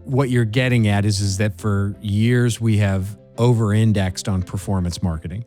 what you're getting at is that for years we have over-indexed on performance marketing.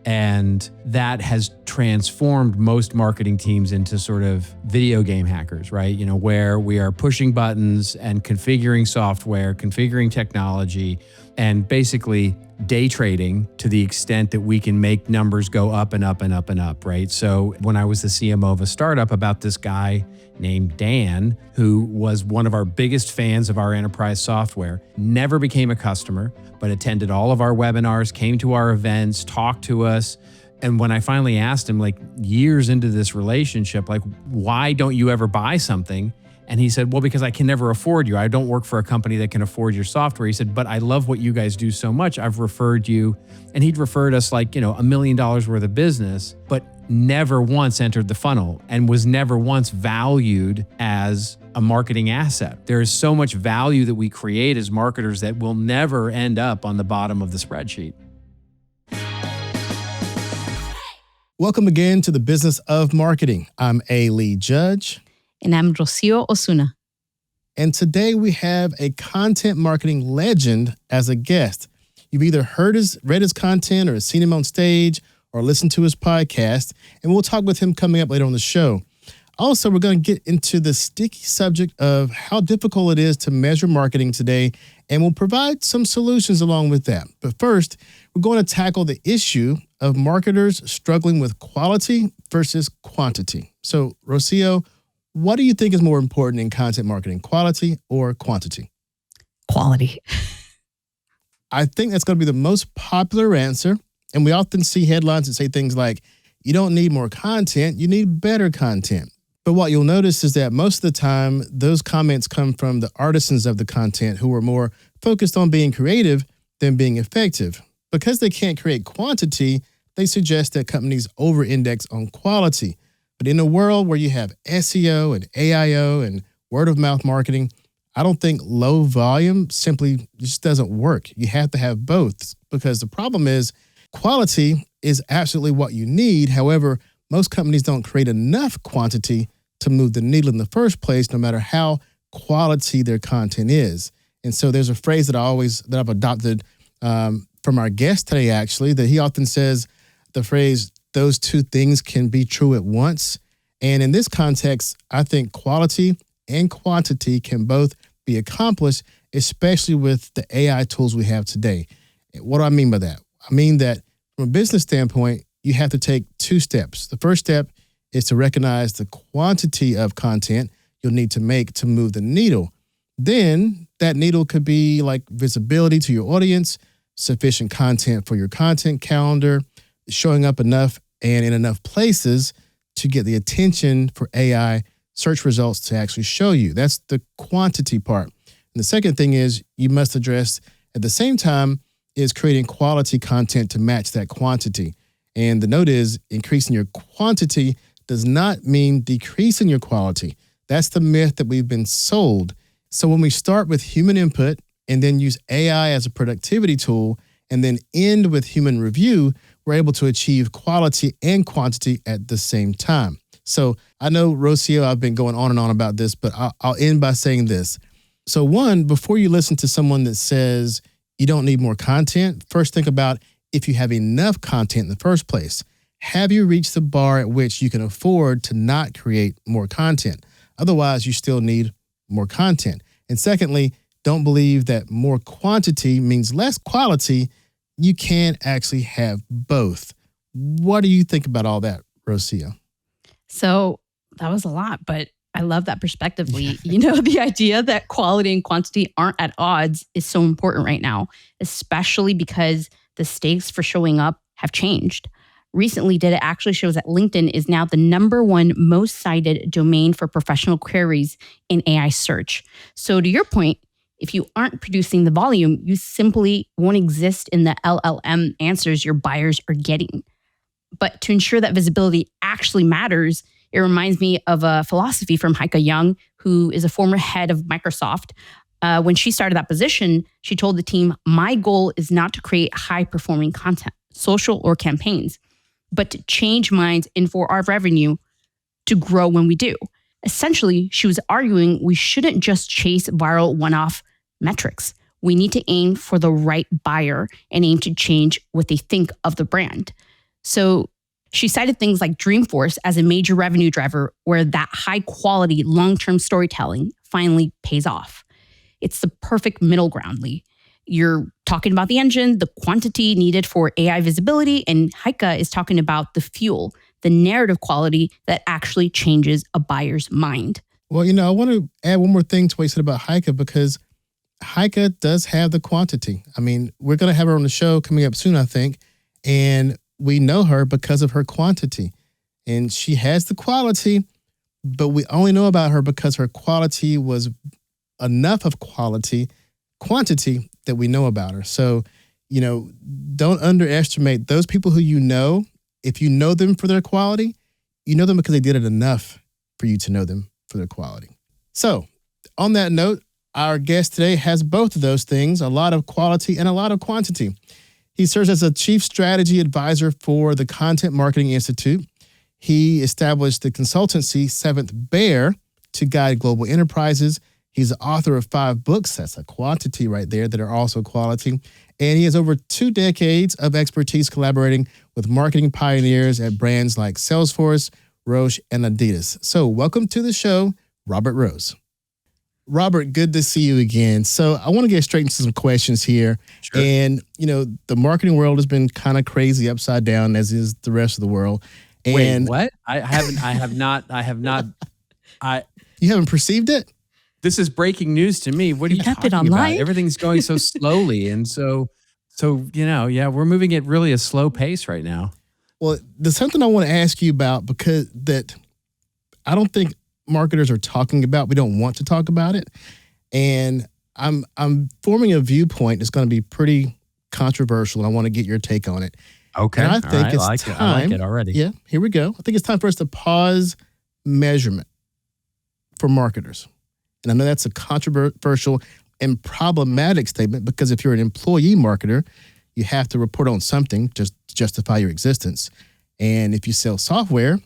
And that has transformed most marketing teams into sort of video game hackers, right? Where we are pushing buttons and configuring software, configuring technology, and basically day trading to the extent that we can make numbers go up and up and up and up, right? So when I was the CMO of a startup, about this guy named Dan, who was one of our biggest fans of our enterprise software, never became a customer, but attended all of our webinars, came to our events, talked to us. And when I finally asked him, like years into this relationship, like, why don't you ever buy something? And he said, well, because I can never afford you. I don't work for a company that can afford your software. He said, but I love what you guys do so much. I've referred you. And he'd referred us like, $1 million worth of business, but never once entered the funnel and was never once valued as a marketing asset. There is so much value that we create as marketers that will never end up on the bottom of the spreadsheet. Welcome again to the Business of Marketing. I'm A. Lee Judge. And I'm Rocio Osuna. And today we have a content marketing legend as a guest. You've either read his content or seen him on stage or listened to his podcast, and we'll talk with him coming up later on the show. Also, we're going to get into the sticky subject of how difficult it is to measure marketing today, and we'll provide some solutions along with that. But first, we're going to tackle the issue of marketers struggling with quality versus quantity. So, Rocio, what do you think is more important in content marketing, quality or quantity? Quality. I think that's going to be the most popular answer. And we often see headlines that say things like, you don't need more content, you need better content. But what you'll notice is that most of the time, those comments come from the artisans of the content who are more focused on being creative than being effective. Because they can't create quantity, they suggest that companies over-index on quality. But in a world where you have SEO and AIO and word-of-mouth marketing, I don't think low volume simply just doesn't work. You have to have both, because the problem is quality is absolutely what you need. However, most companies don't create enough quantity to move the needle in the first place, no matter how quality their content is. And so there's a phrase that I've adopted from our guest today, actually, that he often says the phrase, those two things can be true at once. And in this context, I think quality and quantity can both be accomplished, especially with the AI tools we have today. What do I mean by that? I mean that from a business standpoint, you have to take two steps. The first step is to recognize the quantity of content you'll need to make to move the needle. Then that needle could be like visibility to your audience, sufficient content for your content calendar, showing up enough and in enough places to get the attention for AI search results to actually show you. That's the quantity part. And the second thing is you must address at the same time is creating quality content to match that quantity. And the note is increasing your quantity does not mean decreasing your quality. That's the myth that we've been sold. So when we start with human input and then use AI as a productivity tool and then end with human review, we're able to achieve quality and quantity at the same time. So I know, Rocio, I've been going on and on about this, but I'll end by saying this. So one, before you listen to someone that says you don't need more content, first think about if you have enough content in the first place. Have you reached the bar at which you can afford to not create more content? Otherwise, you still need more content. And secondly, don't believe that more quantity means less quality. You can actually have both. What do you think about all that, Rocio? So that was a lot, but I love that perspective, Lee. The idea that quality and quantity aren't at odds is so important right now, especially because the stakes for showing up have changed. Recently, data actually shows that LinkedIn is now the #1 most cited domain for professional queries in AI search. So to your point, if you aren't producing the volume, you simply won't exist in the LLM answers your buyers are getting. But to ensure that visibility actually matters, it reminds me of a philosophy from Heike Young, who is a former head of Microsoft. When she started that position, she told the team, my goal is not to create high-performing content, social or campaigns, but to change minds and for our revenue to grow when we do. Essentially, she was arguing we shouldn't just chase viral one-off metrics. We need to aim for the right buyer and aim to change what they think of the brand. So she cited things like Dreamforce as a major revenue driver where that high quality long-term storytelling finally pays off. It's the perfect middle ground, Lee. You're talking about the engine, the quantity needed for AI visibility, and Heike is talking about the fuel, the narrative quality that actually changes a buyer's mind. Well, I want to add one more thing to what you said about Heike, because Heike does have the quantity. I mean, we're going to have her on the show coming up soon, I think, and we know her because of her quantity. And she has the quality, but we only know about her because her quality was enough of quantity that we know about her. So, don't underestimate those people who if you know them for their quality, you know them because they did it enough for you to know them for their quality. So, on that note, our guest today has both of those things, a lot of quality and a lot of quantity. He serves as a chief strategy advisor for the Content Marketing Institute. He established the consultancy Seventh Bear to guide global enterprises. He's the author of 5 books. That's a quantity right there that are also quality. And he has over 2 decades of expertise collaborating with marketing pioneers at brands like Salesforce, Roche, and Adidas. So welcome to the show, Robert Rose. Robert, good to see you again. So I want to get straight into some questions here. Sure. And, the marketing world has been kind of crazy upside down, as is the rest of the world. And Wait, what? I have not. You haven't perceived it? This is breaking news to me. What are you talking about? Everything's going so slowly. And so, we're moving at really a slow pace right now. Well, there's something I want to ask you about because that I don't think marketers are talking about. We don't want to talk about it. And I'm forming a viewpoint that's going to be pretty controversial, and I want to get your take on it. Okay. And I think it's time. I like it already. Yeah, here we go. I think it's time for us to pause measurement for marketers. And I know that's a controversial and problematic statement because if you're an employee marketer, you have to report on something just to justify your existence. And if you sell software,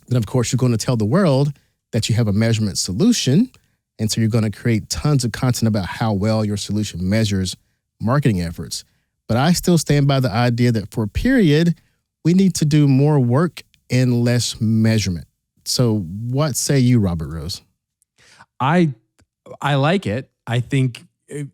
then of course you're going to tell the world that you have a measurement solution. And so you're going to create tons of content about how well your solution measures marketing efforts. But I still stand by the idea that for a period, we need to do more work and less measurement. So what say you, Robert Rose? I like it. I think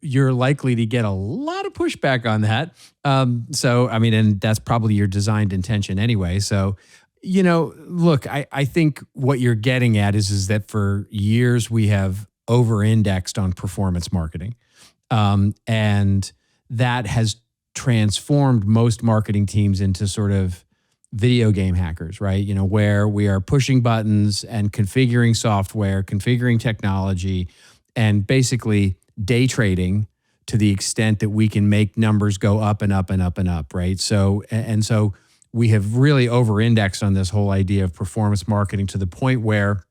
you're likely to get a lot of pushback on that. And that's probably your designed intention anyway. So, look, I think what you're getting at is that for years we have over-indexed on performance marketing. And that has transformed most marketing teams into sort of video game hackers, right? Where we are pushing buttons and configuring software, configuring technology, and basically day trading to the extent that we can make numbers go up and up and up and up, right? So we have really over-indexed on this whole idea of performance marketing to the point where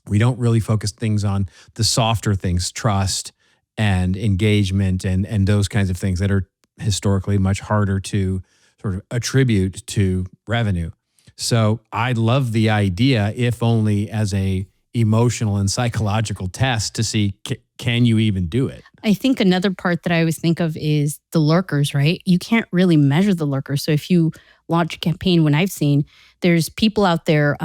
we don't really focus things on the softer things, trust and engagement and those kinds of things that are historically much harder to sort of attribute to revenue. So I love the idea, if only as a emotional and psychological test to see, can you even do it? I think another part that I always think of is the lurkers, right? You can't really measure the lurkers. So if you launch a campaign, when I've seen, there's people out there,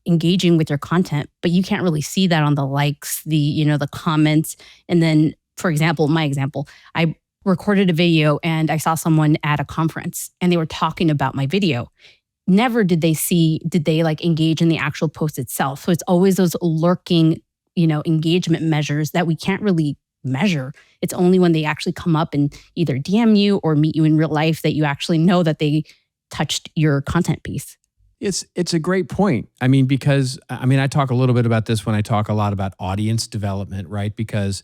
engaging with your content, but you can't really see that on the likes, the comments. And then, for example, my example, I recorded a video and I saw someone at a conference and they were talking about my video. Never did they engage in the actual post itself. So it's always those lurking, engagement measures that we can't really measure. It's only when they actually come up and either DM you or meet you in real life that you actually know that they touched your content piece. It's a great point. Because I talk a little bit about this when I talk a lot about audience development, right? Because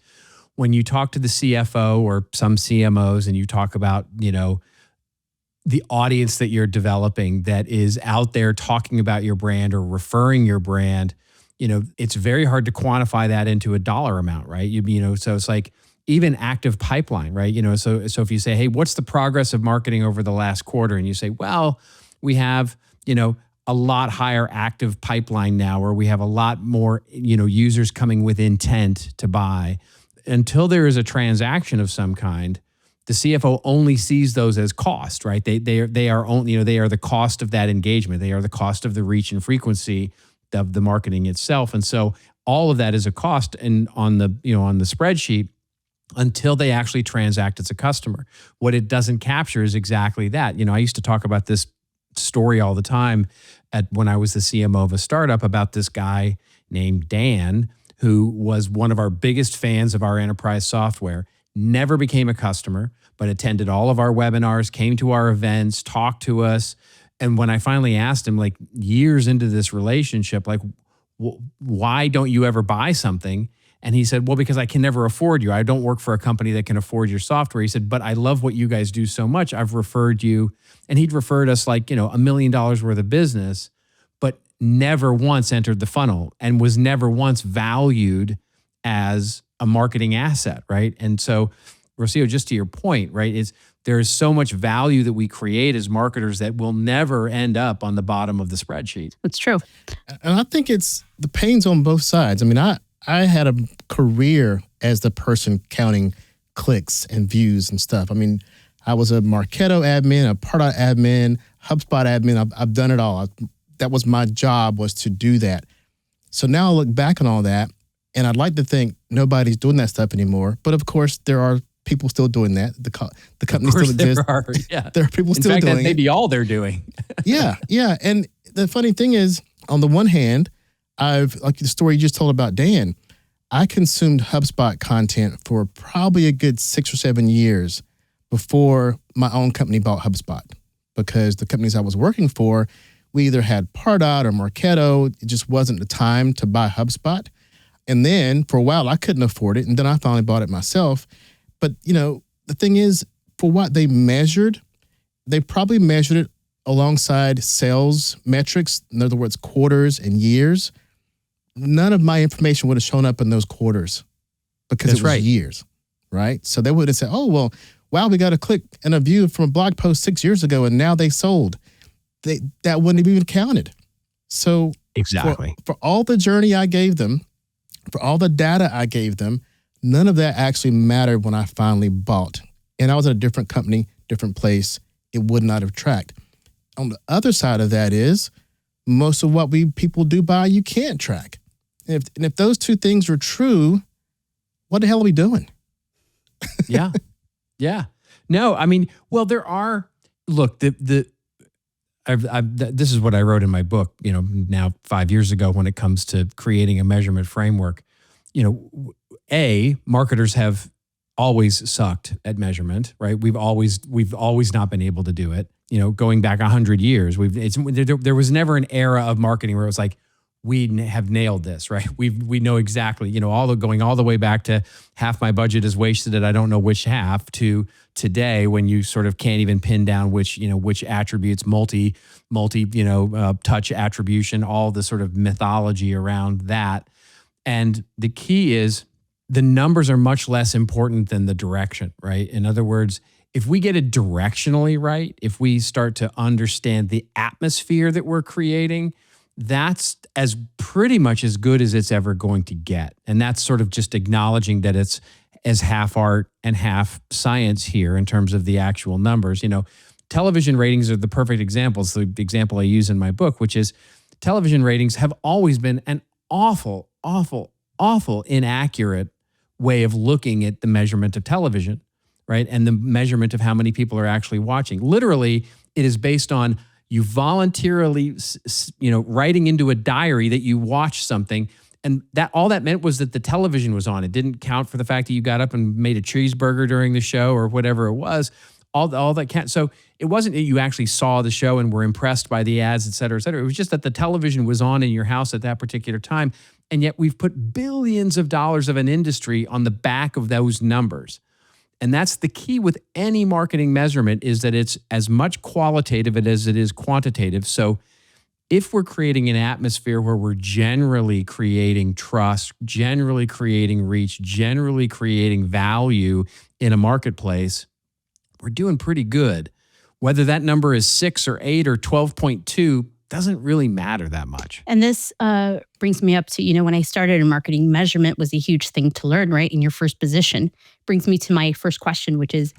when you talk to the CFO or some CMOs and you talk about, the audience that you're developing that is out there talking about your brand or referring your brand, it's very hard to quantify that into a dollar amount, right? So it's like even active pipeline, right? So if you say, hey, what's the progress of marketing over the last quarter? And you say, well, we have, a lot higher active pipeline now, or we have a lot more, users coming with intent to buy. until there is a transaction of some kind, the CFO only sees those as cost, right? They are only, they are the cost of that engagement. They are the cost of the reach and frequency of the marketing itself. And so all of that is a cost and on the spreadsheet until they actually transact as a customer. What it doesn't capture is exactly that. I used to talk about this story all the time when I was the CMO of a startup about this guy named Dan, who was one of our biggest fans of our enterprise software, never became a customer, but attended all of our webinars, came to our events, talked to us. And when I finally asked him, like years into this relationship, like, why don't you ever buy something? And he said, well, because I can never afford you. I don't work for a company that can afford your software. He said, but I love what you guys do so much. I've referred you. And he'd referred us like, $1 million worth of business, but never once entered the funnel and was never once valued as a marketing asset, right? And so, Rocio, just to your point, right, there is so much value that we create as marketers that will never end up on the bottom of the spreadsheet. That's true. And I think it's the pain's on both sides. I mean, I had a career as the person counting clicks and views and stuff. I mean, I was a Marketo admin, a Pardot admin, HubSpot admin. I've done it all. That was my job, was to do that. So now I look back on all that, and I'd like to think nobody's doing that stuff anymore. But of course, there are people still doing that. The company still exists. There are people still doing it. In fact, that may be all they're doing. Yeah. And the funny thing is, on the one hand, like the story you just told about Dan, I consumed HubSpot content for probably a good 6 or 7 years before my own company bought HubSpot, because the companies I was working for, we either had Pardot or Marketo. It just wasn't the time to buy HubSpot. And then for a while, I couldn't afford it. And then I finally bought it myself. But, the thing is, for what they measured, they probably measured it alongside sales metrics, in other words, quarters and years. None of my information would have shown up in those quarters because it was years, right? So they would have said, oh, well, wow, we got a click and a view from a blog post 6 years ago, and now they sold. That wouldn't have even counted. So exactly for all the journey I gave them, for all the data I gave them, none of that actually mattered when I finally bought. And I was at a different company, different place. It would not have tracked. On the other side of that is most of what people do buy, you can't track. And if those two things are true, what the hell are we doing? Yeah. No, I mean, well, there are, look, this is what I wrote in my book, now 5 years ago, when it comes to creating a measurement framework. Marketers have always sucked at measurement, right? We've always not been able to do it. Going back 100 years, there was never an era of marketing where it was like, we have nailed this, right? We know exactly, going all the way back to half my budget is wasted and I don't know which half, to today when you sort of can't even pin down which attributes, multi touch attribution, all the sort of mythology around that. And the key is the numbers are much less important than the direction, right? In other words, if we get it directionally right, if we start to understand the atmosphere that we're creating, that's as pretty much as good as it's ever going to get. And that's sort of just acknowledging that it's as half art and half science here in terms of the actual numbers. Television ratings are the perfect examples. The example I use in my book, which is television ratings have always been an awful, awful, awful inaccurate way of looking at the measurement of television, right? And the measurement of how many people are actually watching. Literally, it is based on you voluntarily, writing into a diary that you watched something, and that all that meant was that the television was on. It didn't count for the fact that you got up and made a cheeseburger during the show or whatever it was. All that can't. So it wasn't that you actually saw the show and were impressed by the ads, et cetera, et cetera. It was just that the television was on in your house at that particular time. And yet we've put billions of dollars of an industry on the back of those numbers. And that's the key with any marketing measurement, is that it's as much qualitative as it is quantitative. So if we're creating an atmosphere where we're generally creating trust, generally creating reach, generally creating value in a marketplace, we're doing pretty good. Whether that number is 6 or 8 or 12.2, doesn't really matter that much. And this brings me up to, when I started in marketing, measurement was a huge thing to learn, right? In your first position. Brings me to my first question, which is,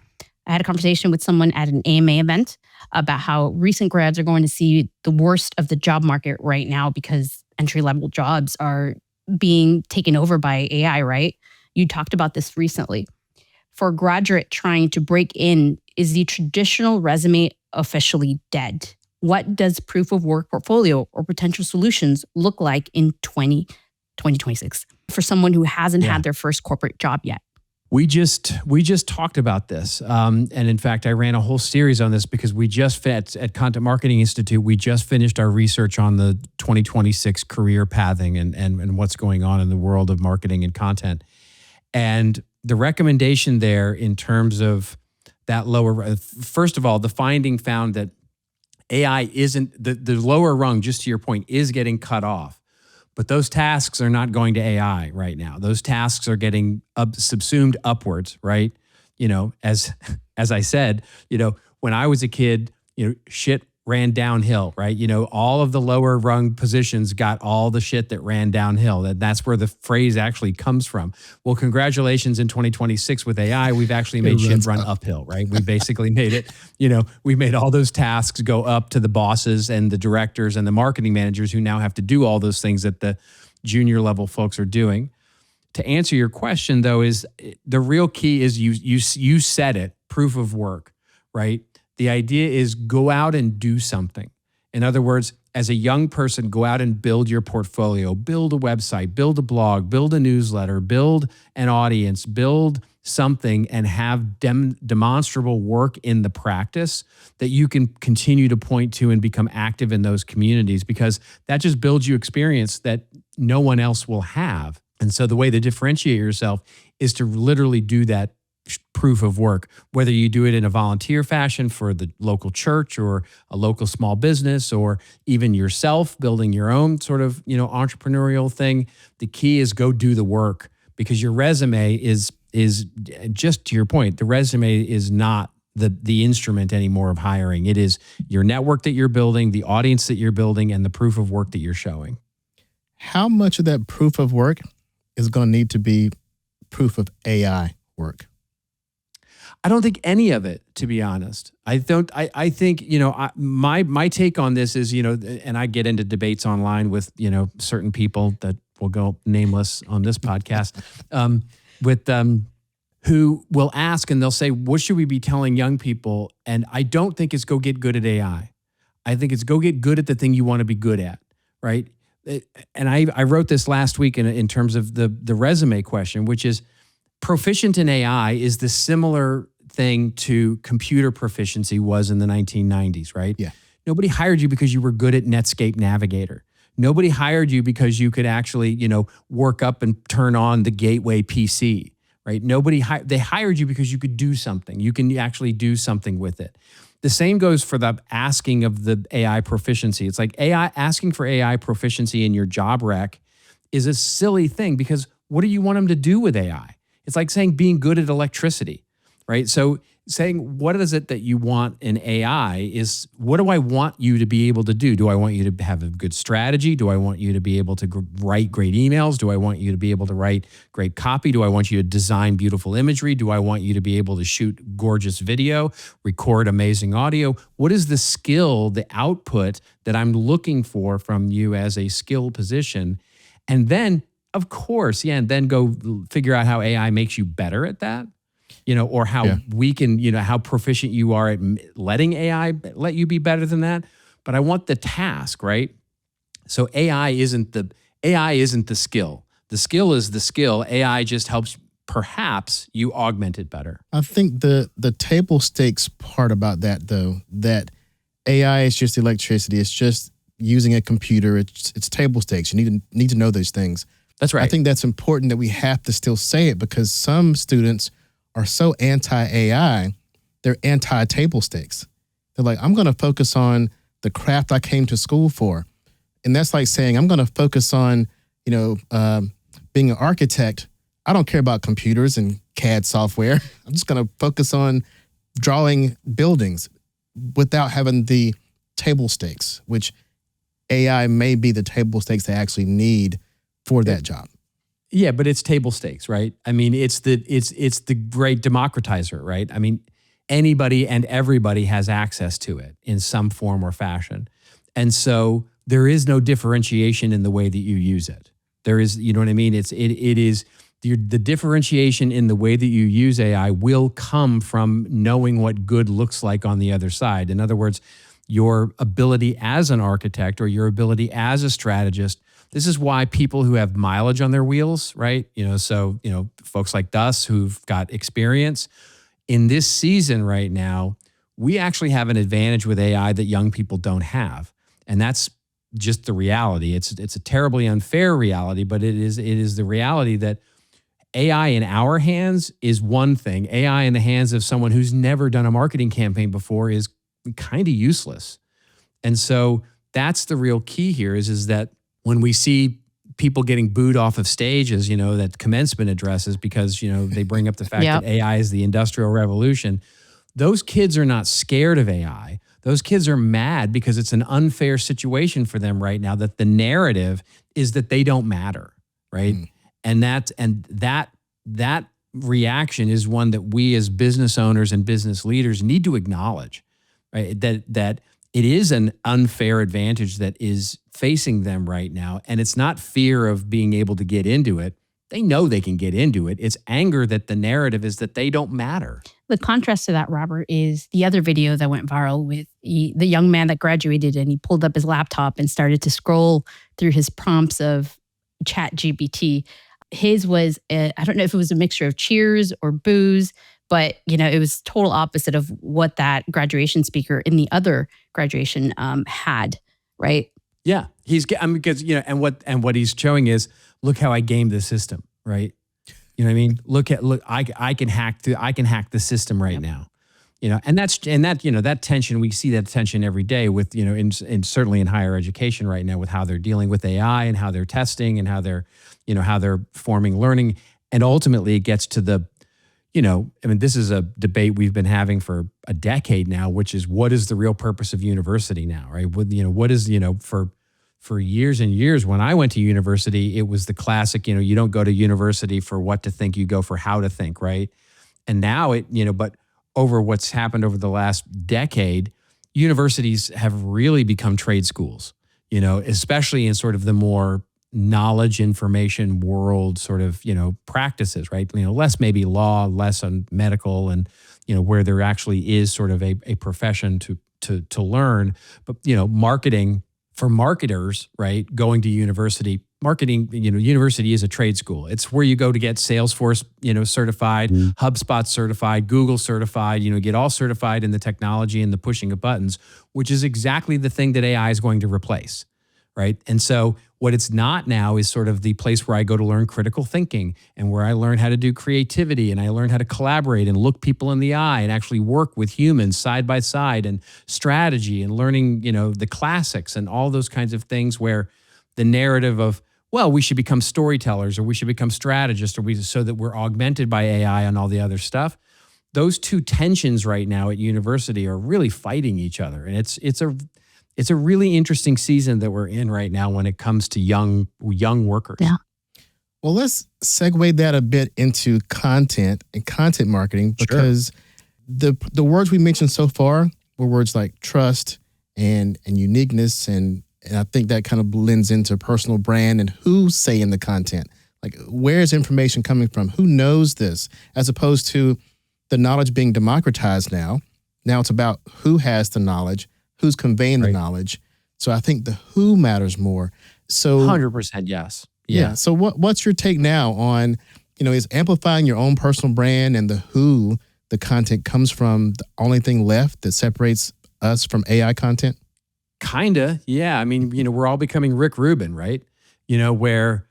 I had a conversation with someone at an AMA event about how recent grads are going to see the worst of the job market right now because entry-level jobs are being taken over by AI, right? You talked about this recently. For a graduate trying to break in, is the traditional resume officially dead? What does proof of work portfolio or potential solutions look like in 2026 for someone who hasn't had their first corporate job yet? We just talked about this. And in fact, I ran a whole series on this because we just at Content Marketing Institute, we just finished our research on the 2026 career pathing and what's going on in the world of marketing and content. And the recommendation there in terms of that lower, first of all, the finding found that AI isn't, the lower rung, just to your point, is getting cut off. But those tasks are not going to AI right now. Those tasks are getting subsumed upwards, right? As I said, when I was a kid, shit ran downhill, right? All of the lower rung positions got all the shit that ran downhill. That's where the phrase actually comes from. Well, congratulations, in 2026 with AI, we've actually made shit run uphill, right? We basically made it, we made all those tasks go up to the bosses and the directors and the marketing managers who now have to do all those things that the junior level folks are doing. To answer your question though, is the real key is you said it, proof of work, right? The idea is go out and do something. In other words, as a young person, go out and build your portfolio, build a website, build a blog, build a newsletter, build an audience, build something, and have demonstrable work in the practice that you can continue to point to and become active in those communities, because that just builds you experience that no one else will have. And so the way to differentiate yourself is to literally do that proof of work, whether you do it in a volunteer fashion for the local church or a local small business, or even yourself building your own sort of, entrepreneurial thing. The key is go do the work, because your resume is just to your point, the resume is not the instrument anymore of hiring. It is your network that you're building, the audience that you're building, and the proof of work that you're showing. How much of that proof of work is going to need to be proof of AI work? I don't think any of it, to be honest. I think, my take on this is, and I get into debates online with, certain people that will go nameless on this podcast, who will ask and they'll say, what should we be telling young people? And I don't think it's go get good at AI. I think it's go get good at the thing you want to be good at, right? And I wrote this last week in terms of the resume question, which is proficient in AI is the similar thing to computer proficiency was in the 1990s, right? Yeah. Nobody hired you because you were good at Netscape Navigator. Nobody hired you because you could actually, work up and turn on the gateway PC, right? They hired you because you could do something. You can actually do something with it. The same goes for the asking of the AI proficiency. It's like asking for AI proficiency in your job rec is a silly thing, because what do you want them to do with AI? It's like saying being good at electricity, right? So saying what is it that you want in AI is, what do I want you to be able to do? Do I want you to have a good strategy? Do I want you to be able to write great emails? Do I want you to be able to write great copy? Do I want you to design beautiful imagery? Do I want you to be able to shoot gorgeous video, record amazing audio? What is the skill, the output that I'm looking for from you as a skill position? And then, of course, and then go figure out how AI makes you better at that. Or how we can, how proficient you are at letting AI let you be better than that. But I want the task, right? So AI isn't the skill. The skill is the skill. AI just helps perhaps you augment it better. I think the table stakes part about that, though, that AI is just electricity. It's just using a computer. It's table stakes. You need to know those things. That's right. I think that's important that we have to still say it, because some students are so anti-AI, they're anti-table stakes. They're like, I'm going to focus on the craft I came to school for. And that's like saying, I'm going to focus on, being an architect. I don't care about computers and CAD software. I'm just going to focus on drawing buildings without having the table stakes, which AI may be the table stakes they actually need for that job. Yeah, but it's table stakes, right? I mean, it's the great democratizer, right? I mean, anybody and everybody has access to it in some form or fashion. And so there is no differentiation in the way that you use it. There is, you know what I mean? It is the differentiation in the way that you use AI will come from knowing what good looks like on the other side. In other words, your ability as an architect or your ability as a strategist. This is why people who have mileage on their wheels, right? Folks like us who've got experience in this season right now, we actually have an advantage with AI that young people don't have. And that's just the reality. It's a terribly unfair reality, but it is the reality that AI in our hands is one thing. AI in the hands of someone who's never done a marketing campaign before is kind of useless. And so that's the real key here is that when we see people getting booed off of stages, that commencement addresses because, they bring up the fact that AI is the industrial revolution, those kids are not scared of AI. Those kids are mad because it's an unfair situation for them right now that the narrative is that they don't matter, right? And that reaction is one that we as business owners and business leaders need to acknowledge, right? That it is an unfair advantage that is facing them right now. And it's not fear of being able to get into it. They know they can get into it. It's anger that the narrative is that they don't matter. The contrast to that, Robert, is the other video that went viral with the young man that graduated and he pulled up his laptop and started to scroll through his prompts of ChatGPT. His was, I don't know if it was a mixture of cheers or boos, but it was total opposite of what that graduation speaker in the other graduation had, right? Yeah, because and what he's showing is, look how I gamed the system, right? You know what I mean? Look, I can hack the system right now. And that tension, we see that tension every day with, in certainly in higher education right now with how they're dealing with AI and how they're testing and how they're forming learning. And ultimately it gets to the, this is a debate we've been having for a decade now, which is what is the real purpose of university now, right? What is, for years and years when I went to university, it was the classic, you don't go to university for what to think, you go for how to think, right? And now but over what's happened over the last decade, universities have really become trade schools, especially in sort of the more knowledge information world sort of, practices, right? Less maybe law, less on medical and, where there actually is sort of a profession to learn. But, marketing for marketers, right? Going to university, marketing, university is a trade school. It's where you go to get Salesforce, certified, HubSpot certified, Google certified, get all certified in the technology and the pushing of buttons, which is exactly the thing that AI is going to replace, right? And so what it's not now is sort of the place where I go to learn critical thinking and where I learn how to do creativity and I learn how to collaborate and look people in the eye and actually work with humans side by side and strategy and learning, the classics and all those kinds of things where the narrative of, well, we should become storytellers or we should become strategists so that we're augmented by AI and all the other stuff. Those two tensions right now at university are really fighting each other. And it's a really interesting season that we're in right now when it comes to young workers. Yeah. Well, let's segue that a bit into content and content marketing because the words we mentioned so far were words like trust and uniqueness and I think that kind of blends into personal brand and who's saying the content. Like, where is information coming from? Who knows this? As opposed to the knowledge being democratized now. Now it's about who has the knowledge, who's conveying the knowledge. So I think the who matters more. So 100% yes. Yeah. So what's your take now on, is amplifying your own personal brand and the who the content comes from the only thing left that separates us from AI content? Kinda, yeah. I mean, we're all becoming Rick Rubin, right? Where,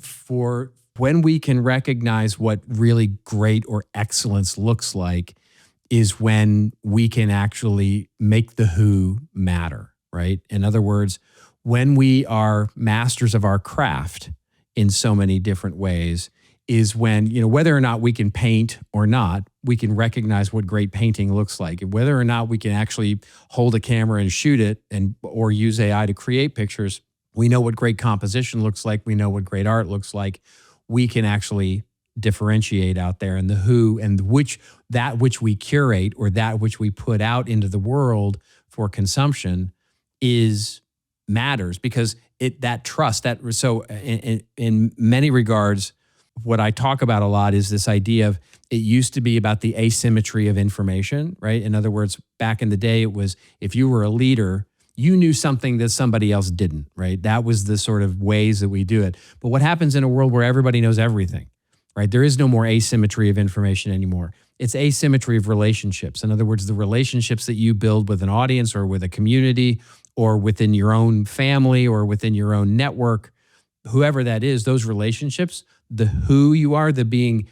for when we can recognize what really great or excellence looks like is when we can actually make the who matter, right? In other words, when we are masters of our craft in so many different ways, is when, whether or not we can paint or not, we can recognize what great painting looks like. And whether or not we can actually hold a camera and shoot it or use AI to create pictures, we know what great composition looks like. We know what great art looks like. We can actually differentiate out there, and the who and that which we curate or that which we put out into the world for consumption matters, because that trust, in many regards, what I talk about a lot is this idea of, it used to be about the asymmetry of information, right? In other words, back in the day, it was, if you were a leader, you knew something that somebody else didn't, right? That was the sort of ways that we do it. But what happens in a world where everybody knows everything, right? There is no more asymmetry of information anymore. It's asymmetry of relationships. In other words, the relationships that you build with an audience or with a community or within your own family or within your own network, whoever that is, those relationships, the who you are, the being,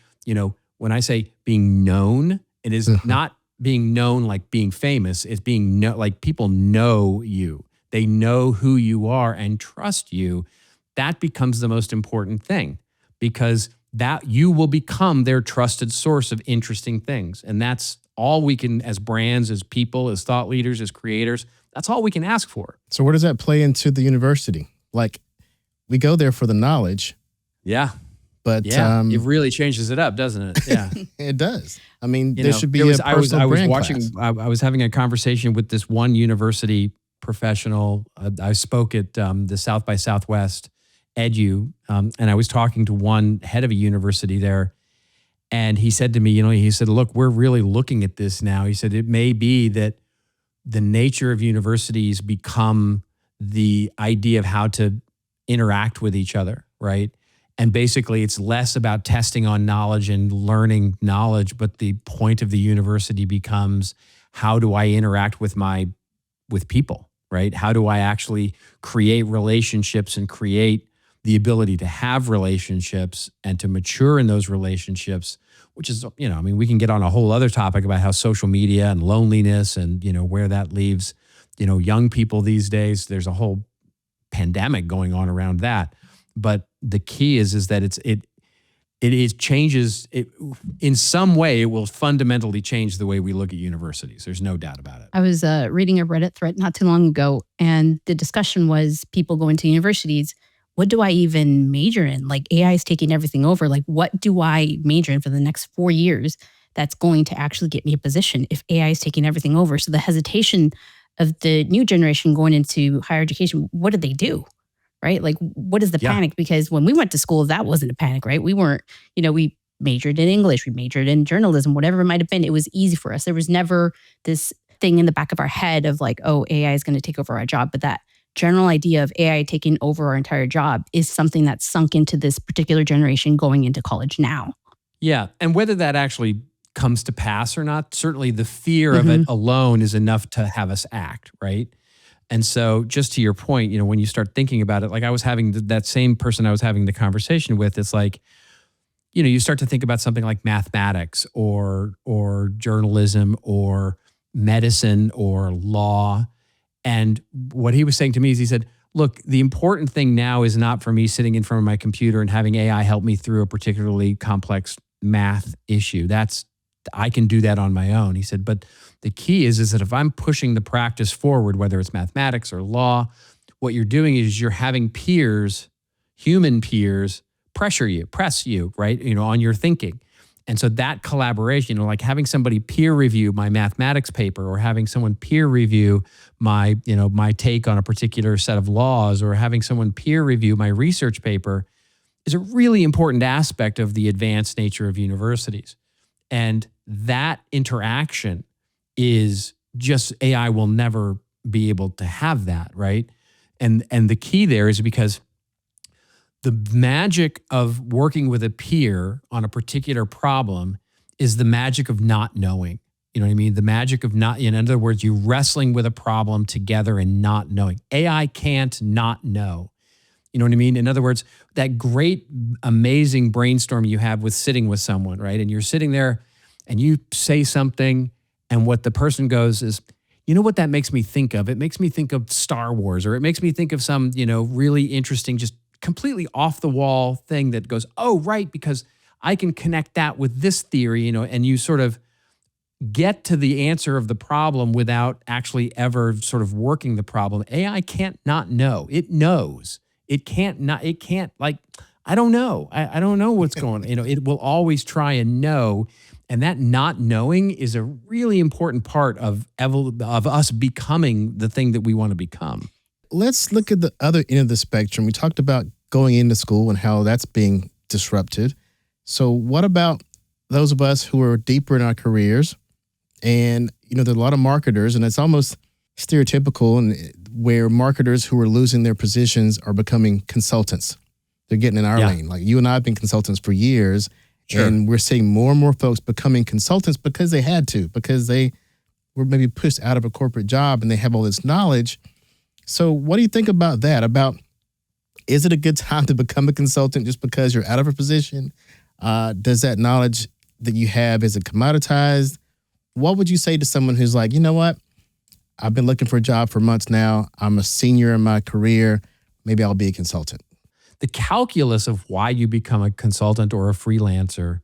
when I say being known, it is not being known like being famous. It's being like people know you. They know who you are and trust you. That becomes the most important thing, because that you will become their trusted source of interesting things. And that's all we can, as brands, as people, as thought leaders, as creators, that's all we can ask for. So where does that play into the university? Like, we go there for the knowledge. Yeah. But it really changes it up, doesn't it? Yeah. It does. I mean, there should be a personal brand class. I was having a conversation with this one university professional. I spoke at the South by Southwest Edu, and I was talking to one head of a university there, and he said to me, he said, look, we're really looking at this now. He said, it may be that the nature of universities become the idea of how to interact with each other, right? And basically, it's less about testing on knowledge and learning knowledge, but the point of the university becomes, how do I interact with people, right? How do I actually create relationships and create the ability to have relationships and to mature in those relationships, which is, we can get on a whole other topic about how social media and loneliness and, where that leaves, young people these days. There's a whole pandemic going on around that. But the key is that it changes it in some way. It will fundamentally change the way we look at universities. There's no doubt about it. I was reading a Reddit thread not too long ago, and the discussion was people going to universities. What do I even major in? Like, AI is taking everything over. Like, what do I major in for the next 4 years that's going to actually get me a position if AI is taking everything over? So the hesitation of the new generation going into higher education, what did they do? Right? Like, what is the panic? Because when we went to school, that wasn't a panic, right? We weren't, we majored in English, we majored in journalism, whatever it might have been. It was easy for us. There was never this thing in the back of our head of like, oh, AI is going to take over our job. But that general idea of AI taking over our entire job is something that's sunk into this particular generation going into college now. Yeah. And whether that actually comes to pass or not, certainly the fear of it alone is enough to have us act, right? And so just to your point, when you start thinking about it, like I was having that same person I was having the conversation with, it's like, you start to think about something like mathematics or journalism or medicine or law. And what he was saying to me is, he said, look, the important thing now is not for me sitting in front of my computer and having AI help me through a particularly complex math issue. I can do that on my own. He said, but the key is that if I'm pushing the practice forward, whether it's mathematics or law, what you're doing is you're having peers, human peers, press you, right? On your thinking. And so that collaboration, like having somebody peer review my mathematics paper, or having someone peer review my take on a particular set of laws, or having someone peer review my research paper, is a really important aspect of the advanced nature of universities. And that interaction is just, AI will never be able to have that, right? And the key there is because the magic of working with a peer on a particular problem is the magic of not knowing. You know what I mean? The magic of not, in other words, you wrestling with a problem together and not knowing. AI can't not know. You know what I mean? In other words, that great, amazing brainstorm you have with sitting with someone, right? And you're sitting there and you say something, and what the person goes is, you know what that makes me think of? It makes me think of Star Wars, or it makes me think of some, really interesting, just completely off the wall thing that goes, oh, right, because I can connect that with this theory, and you sort of get to the answer of the problem without actually ever sort of working the problem. AI can't not know. It knows. It can't, like, I don't know. I don't know what's going on. It will always try and know. And that not knowing is a really important part of us becoming the thing that we want to become. Let's look at the other end of the spectrum. We talked about going into school and how that's being disrupted. So what about those of us who are deeper in our careers? And, there are a lot of marketers, and it's almost stereotypical, and where marketers who are losing their positions are becoming consultants. They're getting in our lane. Like you and I have been consultants for years, and we're seeing more and more folks becoming consultants because they had to, because they were maybe pushed out of a corporate job and they have all this knowledge. So what do you think about that? Is it a good time to become a consultant just because you're out of a position? Does that knowledge that you have, is it commoditized? What would you say to someone who's like, you know what? I've been looking for a job for months now. I'm a senior in my career. Maybe I'll be a consultant. The calculus of why you become a consultant or a freelancer,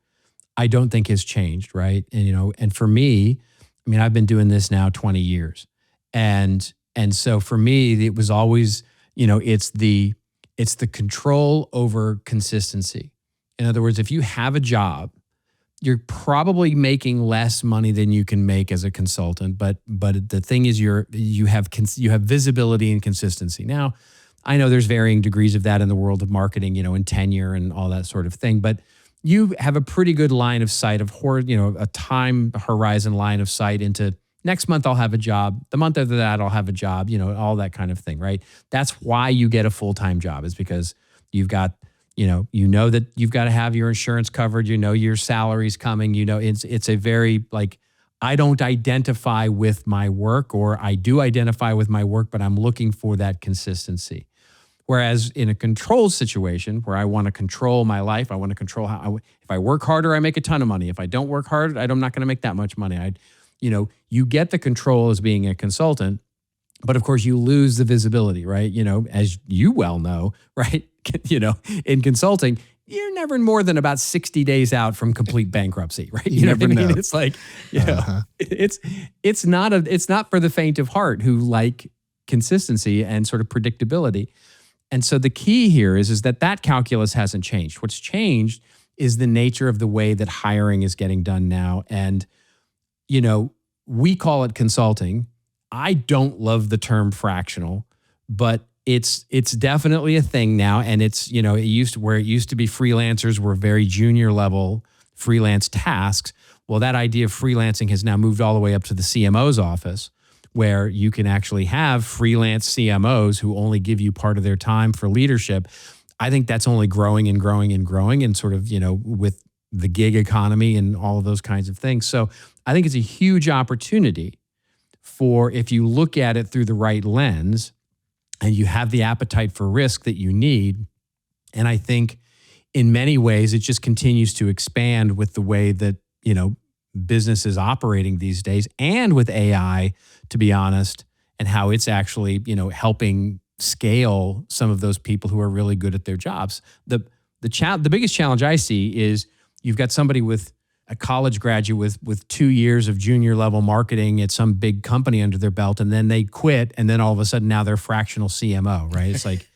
I don't think has changed, right? And and for me, I've been doing this now 20 years. And so for me, it was always, it's the control over consistency. In other words, if you have a job, you're probably making less money than you can make as a consultant, but the thing is you have visibility and consistency. Now, I know there's varying degrees of that in the world of marketing, and tenure and all that sort of thing, but you have a pretty good line of sight of a time horizon line of sight into next month I'll have a job, the month after that I'll have a job, all that kind of thing, right? That's why you get a full-time job, is because you've got that you've got to have your insurance covered, your salary's coming, it's a very, like, I don't identify with my work, or I do identify with my work, but I'm looking for that consistency. Whereas in a control situation where I want to control my life, I want to control if I work harder, I make a ton of money. If I don't work hard, I'm not going to make that much money. You get the control as being a consultant, but of course you lose the visibility, right? As you well know, right? In consulting, you're never more than about 60 days out from complete bankruptcy, right? You know what I mean? Know. It's like, it's not for the faint of heart who like consistency and sort of predictability. And so the key here is that calculus hasn't changed. What's changed is the nature of the way that hiring is getting done now. And, we call it consulting. I don't love the term fractional, but it's definitely a thing now. And it's, it used to be freelancers were very junior level freelance tasks. Well, that idea of freelancing has now moved all the way up to the CMO's office, where you can actually have freelance CMOs who only give you part of their time for leadership. I think that's only growing and growing and growing, and sort of, with the gig economy and all of those kinds of things. So I think it's a huge opportunity for, if you look at it through the right lens and you have the appetite for risk that you need. And I think in many ways, it just continues to expand with the way that, business is operating these days, and with AI, to be honest, and how it's actually, helping scale some of those people who are really good at their jobs. The biggest challenge I see is you've got somebody with a college graduate with 2 years of junior level marketing at some big company under their belt, and then they quit, and then all of a sudden now they're fractional CMO, right? It's like,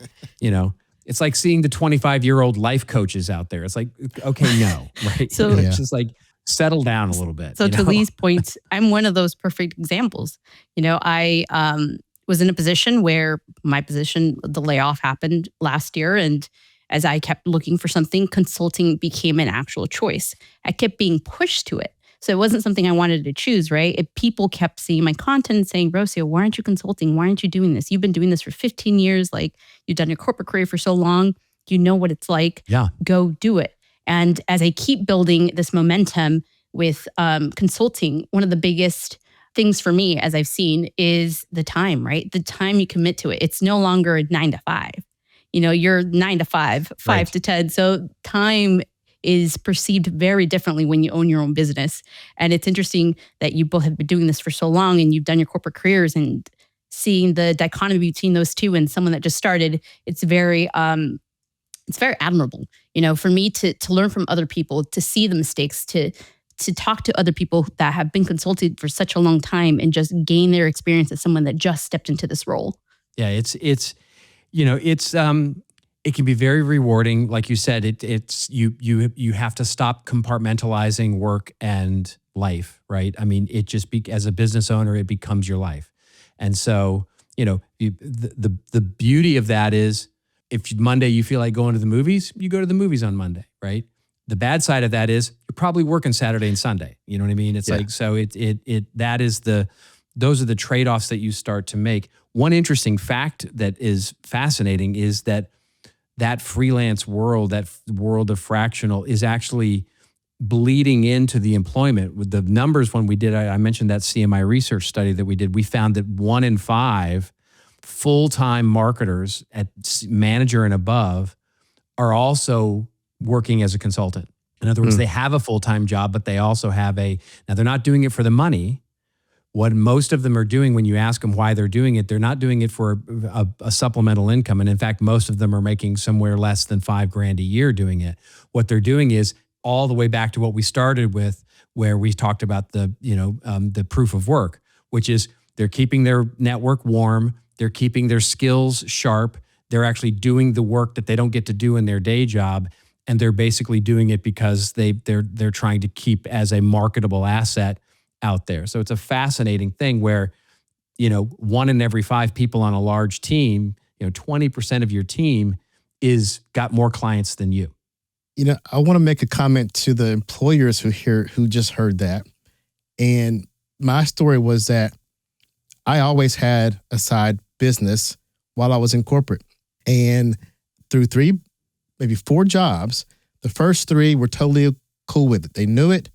it's like seeing the 25-year-old life coaches out there. It's like, okay, no, right? So it's just like, settle down a little bit. So to Lee's point, I'm one of those perfect examples. I was in a position where the layoff happened last year. And as I kept looking for something, consulting became an actual choice. I kept being pushed to it. So it wasn't something I wanted to choose, right? If people kept seeing my content and saying, Rocio, why aren't you consulting? Why aren't you doing this? You've been doing this for 15 years. Like, you've done your corporate career for so long. You know what it's like. Yeah. Go do it. And as I keep building this momentum with consulting, one of the biggest things for me, as I've seen, is the time, right? The time you commit to it. It's no longer 9 to 5. You're 9 to 5, 5 Right. to 10. So time is perceived very differently when you own your own business. And it's interesting that you both have been doing this for so long, and you've done your corporate careers, and seeing the dichotomy between those two and someone that just started, it's very it's very admirable, for me to learn from other people, to see the mistakes, to talk to other people that have been consulted for such a long time and just gain their experience as someone that just stepped into this role. Yeah, it can be very rewarding. Like you said, you have to stop compartmentalizing work and life, right? I mean, as a business owner, it becomes your life. And so, the beauty of that is if Monday you feel like going to the movies, you go to the movies on Monday, right? The bad side of that is you're probably working Saturday and Sunday. You know what I mean? It's like, so those are the trade-offs that you start to make. One interesting fact that is fascinating is that freelance world, that world of fractional, is actually bleeding into the employment. With the numbers, when we did, I mentioned that CMI research study that we did, we found that 1 in 5 full-time marketers at manager and above are also working as a consultant. In other words, they have a full-time job, but they also have now they're not doing it for the money. What most of them are doing, when you ask them why they're doing it, they're not doing it for a supplemental income. And in fact, most of them are making somewhere less than $5,000 a year doing it. What they're doing is all the way back to what we started with, where we talked about the proof of work, which is they're keeping their network warm, they're keeping their skills sharp, they're actually doing the work that they don't get to do in their day job, and they're basically doing it because they're trying to keep as a marketable asset out there. So it's a fascinating thing where, 1 in every 5 people on a large team, 20% of your team got more clients than you. I want to make a comment to the employers who just heard that. And my story was that I always had a side business while I was in corporate. And through 3, maybe 4 jobs, the first 3 were totally cool with it. They knew it,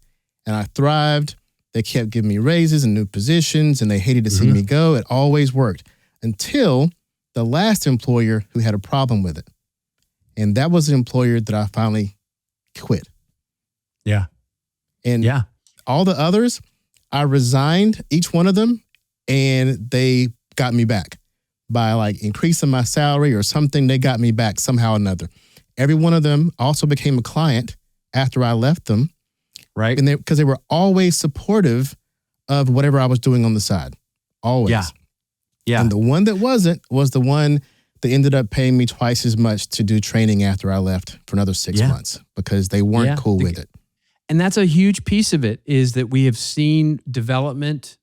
and I thrived. They kept giving me raises and new positions, and they hated to see me go. It always worked until the last employer who had a problem with it. And that was an employer that I finally quit. Yeah. And all the others, I resigned each one of them, and they got me back by increasing my salary or something. They got me back somehow or another. Every one of them also became a client after I left them. Right. And because they were always supportive of whatever I was doing on the side. Always. Yeah. And the one that wasn't was the one that ended up paying me twice as much to do training after I left for another 6 months because they weren't cool with it. And that's a huge piece of it, is that we have seen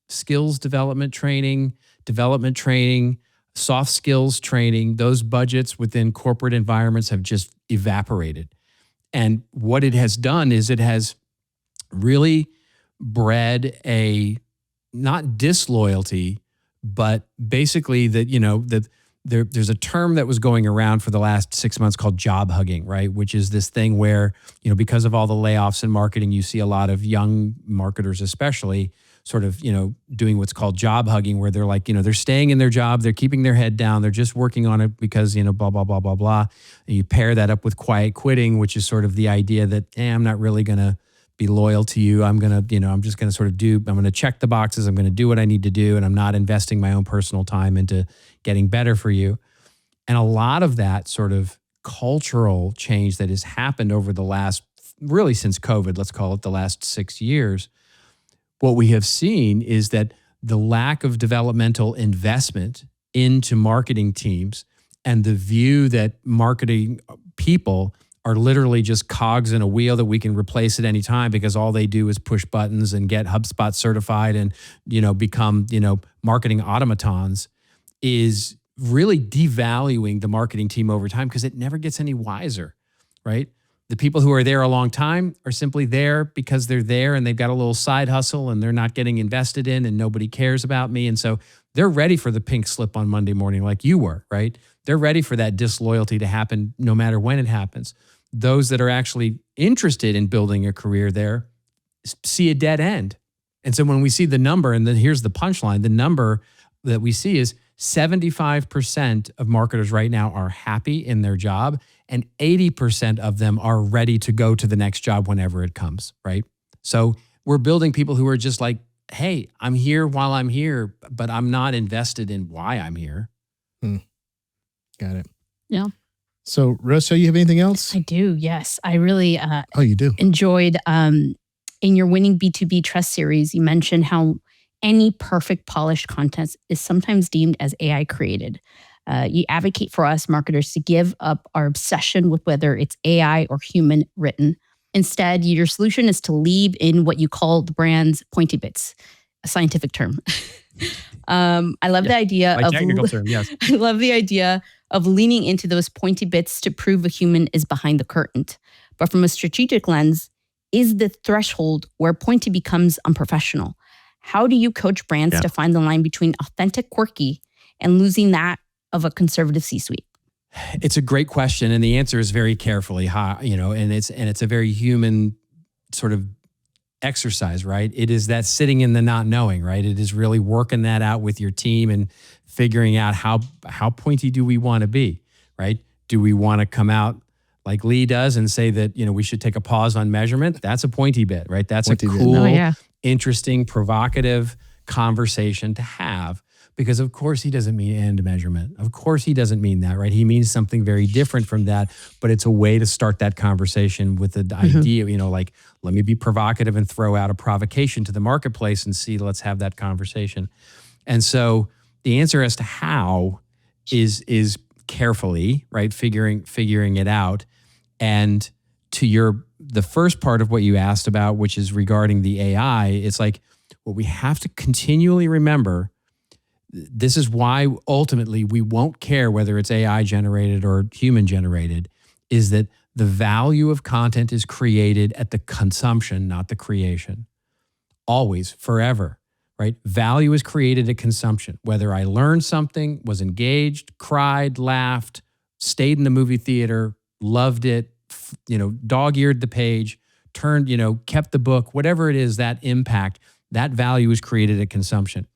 skills development training, soft skills training, those budgets within corporate environments have just evaporated. And what it has done is it has really bred not disloyalty, but basically there's a term that was going around for the last 6 months called job hugging, right? Which is this thing where, because of all the layoffs in marketing, you see a lot of young marketers especially sort of, doing what's called job hugging, where they're like, they're staying in their job, they're keeping their head down, they're just working on it because, blah, blah, blah, blah, blah. And you pair that up with quiet quitting, which is sort of the idea that, I'm not really going to be loyal to you. I'm going to, I'm just going to sort of I'm going to check the boxes. I'm going to do what I need to do. And I'm not investing my own personal time into getting better for you. And a lot of that sort of cultural change that has happened over the last, really since COVID, let's call it the last 6 years, what we have seen is that the lack of developmental investment into marketing teams and the view that marketing people are literally just cogs in a wheel that we can replace at any time because all they do is push buttons and get HubSpot certified and, become, marketing automatons, is really devaluing the marketing team over time because it never gets any wiser, right? The people who are there a long time are simply there because they're there and they've got a little side hustle and they're not getting invested in and nobody cares about me. And so they're ready for the pink slip on Monday morning like you were, right? They're ready for that disloyalty to happen no matter when it happens. Those that are actually interested in building a career there see a dead end. And so when we see the number, and then here's the punchline, the number that we see is 75% of marketers right now are happy in their job, and 80% of them are ready to go to the next job whenever it comes, right? So we're building people who are just like, hey, I'm here while I'm here, but I'm not invested in why I'm here. Got it. Yeah. So, Rocio, you have anything else? I do, yes. I really You do? enjoyed in your Winning B2B Trust series, you mentioned how any perfect polished content is sometimes deemed as AI created. You advocate for us marketers to give up our obsession with whether it's AI or human written. Instead, your solution is to leave in what you call the brand's pointy bits, a scientific term. I love the idea My of technical term, yes. I love the idea of leaning into those pointy bits to prove a human is behind the curtain. But from a strategic lens, is the threshold where pointy becomes unprofessional? How do you coach brands to find the line between authentic, quirky, and losing that of a conservative C-suite? It's a great question, and the answer is very carefully, and it's a very human sort of exercise, right? It is that sitting in the not knowing, right? It is really working that out with your team and figuring out how pointy do we want to be, right? Do we want to come out like Lee does and say that, we should take a pause on measurement? That's a pointy bit, right? That's Pointy a bit. cool, interesting, provocative conversation to have. Because of course he doesn't mean end measurement. Of course he doesn't mean that, right? He means something very different from that, but it's a way to start that conversation with the idea, like, let me be provocative and throw out a provocation to the marketplace and see, let's have that conversation. And so the answer as to how is carefully, right? Figuring it out. And to the first part of what you asked about, which is regarding the AI, it's like, what we have to continually remember, this is why ultimately we won't care whether it's AI generated or human generated, is that the value of content is created at the consumption, not the creation. Always, forever, right? Value is created at consumption. Whether I learned something, was engaged, cried, laughed, stayed in the movie theater, loved it, dog-eared the page, turned, kept the book, whatever it is, that impact, that value is created at consumption.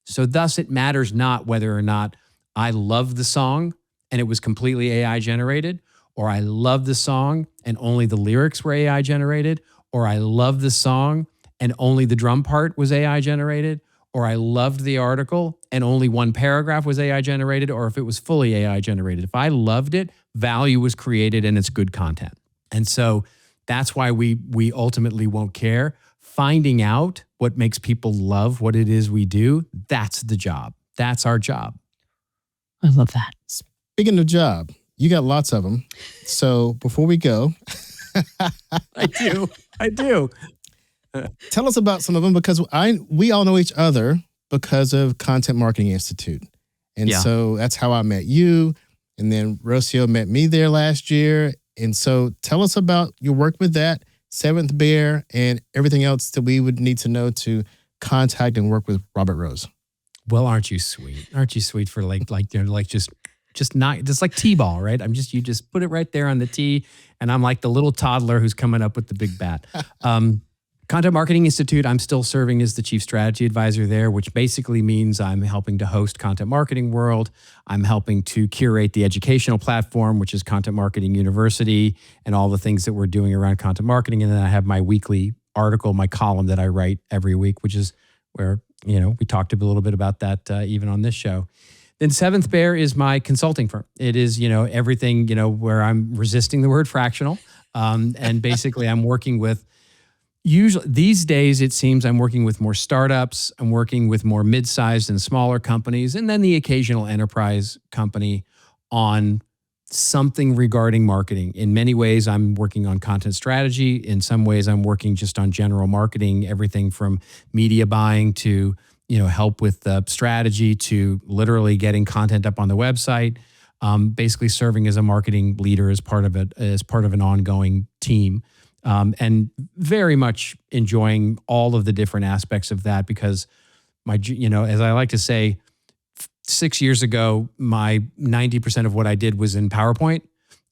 So thus it matters not whether or not I love the song and it was completely AI generated, or I love the song and only the lyrics were AI generated, or I love the song and only the drum part was AI generated, or I loved the article and only one paragraph was AI generated, or if it was fully AI generated. If I loved it, value was created and it's good content. And so that's why we ultimately won't care. Finding out what makes people love what it is we do, that's the job. That's our job. I love that. Speaking of job, you got lots of them. So before we go, I do. Tell us about some of them, because we all know each other because of Content Marketing Institute. And so that's how I met you. And then Rocio met me there last year. And so tell us about your work with that, Seventh Bear, and everything else that we would need to know to contact and work with Robert Rose. Well, aren't you sweet? Aren't you sweet for just not, just like T-ball, right? You just put it right there on the tee, and I'm like the little toddler who's coming up with the big bat. Content Marketing Institute, I'm still serving as the chief strategy advisor there, which basically means I'm helping to host Content Marketing World. I'm helping to curate the educational platform, which is Content Marketing University, and all the things that we're doing around content marketing. And then I have my weekly article, my column that I write every week, which is where, we talked a little bit about that even on this show. Then Seventh Bear is my consulting firm. It is, everything, where I'm resisting the word fractional. And basically I'm working with, usually these days, it seems I'm working with more startups. I'm working with more mid-sized and smaller companies, and then the occasional enterprise company on something regarding marketing. In many ways, I'm working on content strategy. In some ways, I'm working just on general marketing, everything from media buying to, help with the strategy to literally getting content up on the website. Basically serving as a marketing leader as part of an ongoing team. And very much enjoying all of the different aspects of that, because as I like to say, 6 years ago, my 90% of what I did was in PowerPoint,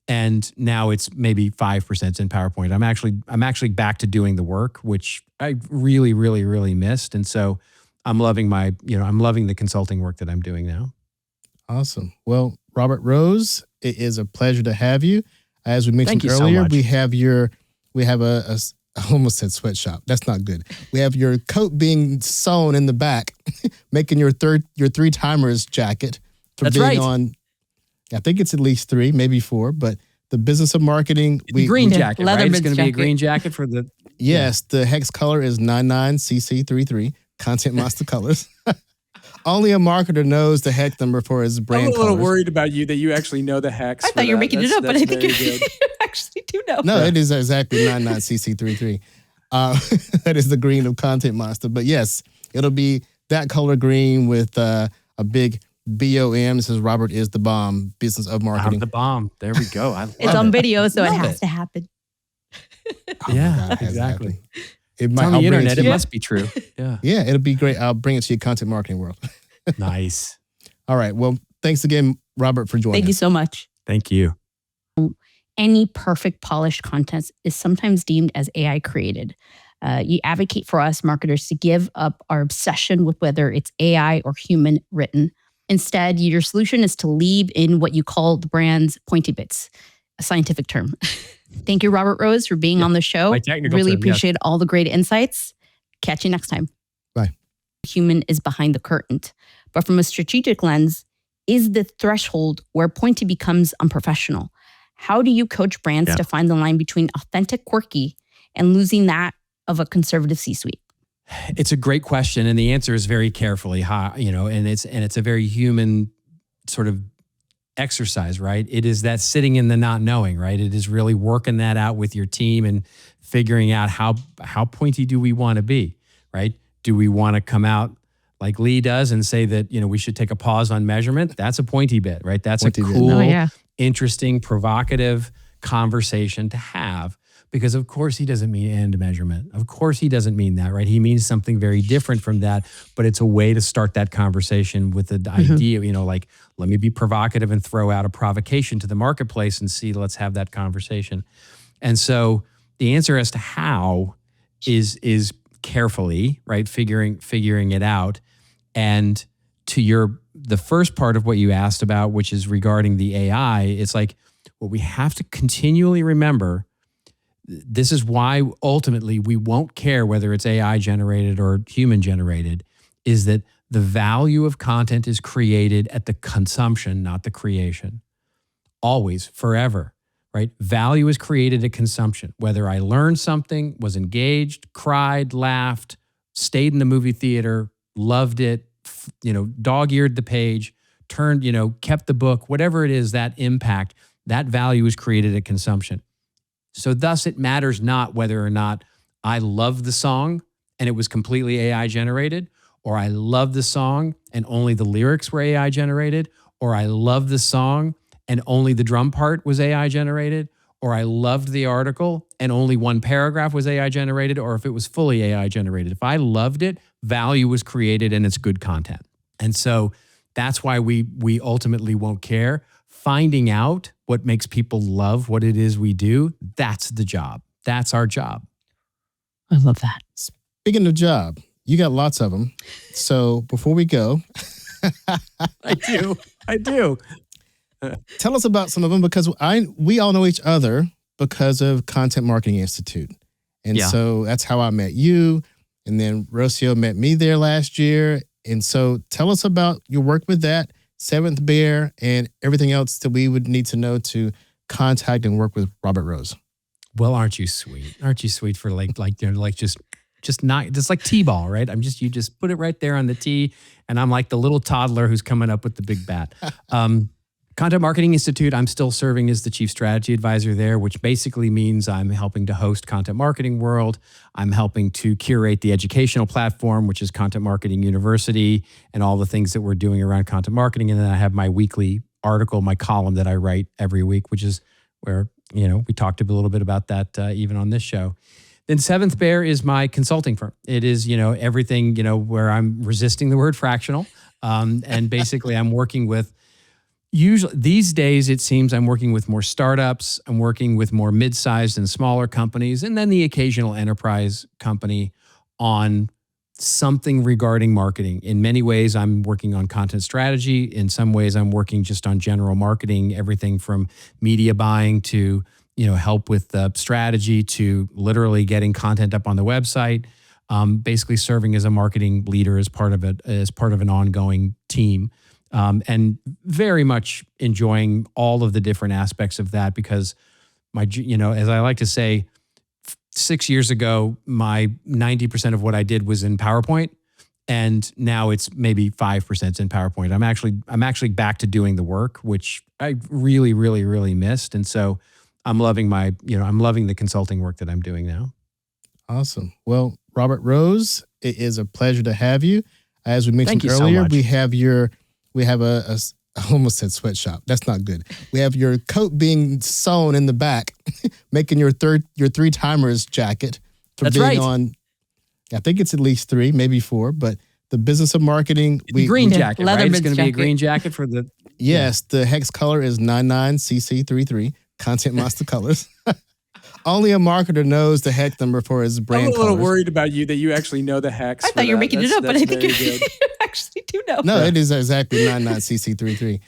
and now it's maybe 5% in PowerPoint. I'm actually back to doing the work, which I really, really, really missed. And so I'm loving I'm loving the consulting work that I'm doing now. Awesome. Well, Robert Rose, it is a pleasure to have you. As we mentioned earlier, so much. we have a I almost said sweatshop. That's not good. We have your coat being sewn in the back, making your three timers jacket for That's being right. on I think it's at least 3, maybe 4, but the business of marketing. Green jacket, right? It's Leatherman's going to be a jacket. green jacket for the. Yes, the hex color is 99CC33, Content Monster colors. Only a marketer knows the hex number for his brand I'm a little colors. worried about you that you actually know the hex. I thought you were making it up, but I think you actually do know. No, it is exactly 99CC33. That is the green of Content Monster. But yes, it'll be that color green with a big BOM. It says Robert is the bomb, business of marketing. I'm the bomb. There we go. It's on video, so it Love has it. to happen. Oh my Yeah, God, it has exactly. happened. It It's might, on I'll the bring internet. to It you. must be true. Yeah. Yeah, it'll be great. I'll bring it to your content marketing world. Nice. All right. Well, thanks again, Robert, for joining Thank you us. so much. Thank you. Any perfect polished content is sometimes deemed as AI created. You advocate for us marketers to give up our obsession with whether it's AI or human written. Instead, your solution is to leave in what you call the brand's pointy bits, a scientific term. Thank you, Robert Rose, for being on the show. my technical Really term, yes. appreciate all the great insights. Catch you next time. Bye. Human is behind the curtain. But from a strategic lens, is the threshold where pointy becomes unprofessional? How do you coach brands to find the line between authentic, quirky, and losing that of a conservative C-suite? It's a great question, and the answer is very carefully, and it's a very human sort of exercise, right? It is that sitting in the not knowing, right? It is really working that out with your team and figuring out how pointy do we want to be, right? Do we want to come out like Lee does and say that, we should take a pause on measurement? That's a pointy bit, right? That's Pointy a bit. cool, Oh, yeah. interesting, provocative conversation to have. Because of course he doesn't mean end measurement. Of course he doesn't mean that, right? He means something very different from that, but it's a way to start that conversation with the idea, like, let me be provocative and throw out a provocation to the marketplace and see, let's have that conversation. And so the answer as to how is carefully, right? Figuring it out. And to the first part of what you asked about, which is regarding the AI, it's like what we have to continually remember. This is why ultimately we won't care whether it's AI generated or human generated, is that the value of content is created at the consumption, not the creation. Always, forever, right? Value is created at consumption. Whether I learned something, was engaged, cried, laughed, stayed in the movie theater, loved it, dog-eared the page, turned, kept the book, whatever it is, that impact, that value is created at consumption. So thus it matters not whether or not I love the song and it was completely AI generated, or I love the song and only the lyrics were AI generated, or I love the song and only the drum part was AI generated, or I loved the article and only one paragraph was AI generated, or if it was fully AI generated. If I loved it, value was created and it's good content. And so that's why we ultimately won't care. Finding out what makes people love what it is we do, that's the job. That's our job. I love that. Speaking of job, you got lots of them. So before we go, I do. tell us about some of them, because we all know each other because of Content Marketing Institute. And Yeah. so that's how I met you. And then Rocio met me there last year. And so tell us about your work with that, Seventh Bear, and everything else that we would need to know to contact and work with Robert Rose. Well, aren't you sweet? Aren't you sweet for just not, just like T-ball, right? You just put it right there on the tee, and I'm like the little toddler who's coming up with the big bat. Content Marketing Institute, I'm still serving as the chief strategy advisor there, which basically means I'm helping to host Content Marketing World. I'm helping to curate the educational platform, which is Content Marketing University, and all the things that we're doing around content marketing. And then I have my weekly article, my column that I write every week, which is where, we talked a little bit about that even on this show. Then Seventh Bear is my consulting firm. It is, everything, where I'm resisting the word fractional. And basically I'm working with, usually these days, it seems I'm working with more startups. I'm working with more mid-sized and smaller companies, and then the occasional enterprise company on something regarding marketing. In many ways, I'm working on content strategy. In some ways, I'm working just on general marketing, everything from media buying to, help with the strategy to literally getting content up on the website. Basically serving as a marketing leader as part of an ongoing team. And very much enjoying all of the different aspects of that because as I like to say, 6 years ago, my 90% of what I did was in PowerPoint. And now it's maybe 5% in PowerPoint. I'm actually back to doing the work, which I really, really, really missed. And so I'm loving I'm loving the consulting work that I'm doing now. Awesome. Well, Robert Rose, it is a pleasure to have you. As we mentioned Thank you earlier, so much. we have a I almost said sweatshop. That's not good. We have your coat being sewn in the back, making your three timers jacket for That's being right. on. I think it's at least 3, maybe 4, but the business of marketing. Green jacket, right? It's Leatherman's going to be a jacket. green jacket for the. Yes, the hex color is 99CC33, Content Monster colors. Only a marketer knows the hex number for his brand I'm a little colors. worried about you that you actually know the hex. I thought you were making it up, but I think you actually do know. No, it is exactly 99CC33.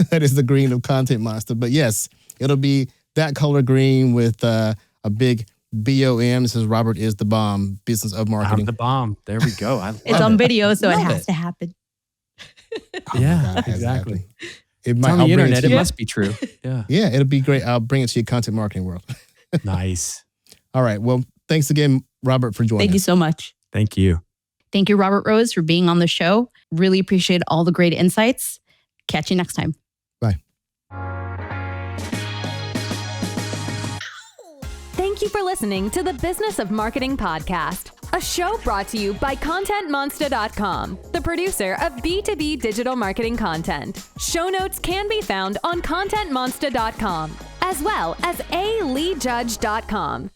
That is the green of Content Monster. But yes, it'll be that color green with a big BOM. It says Robert is the bomb, business of marketing. I'm the bomb. There we go. I It's love on it. video, so it Love has it. to happen. Oh my Yeah, God, it has exactly. happened. It It's might, on I'll the bring internet. to It you. must be true. Yeah. Yeah, it'll be great. I'll bring it to your content marketing world. Nice. All right. Well, thanks again, Robert, for joining Thank you us. so much. Thank you. Thank you, Robert Rose, for being on the show. Really appreciate all the great insights. Catch you next time. Bye. Thank you for listening to the Business of Marketing podcast, a show brought to you by ContentMonster.com, the producer of B2B digital marketing content. Show notes can be found on ContentMonster.com, as well as ALeeJudge.com.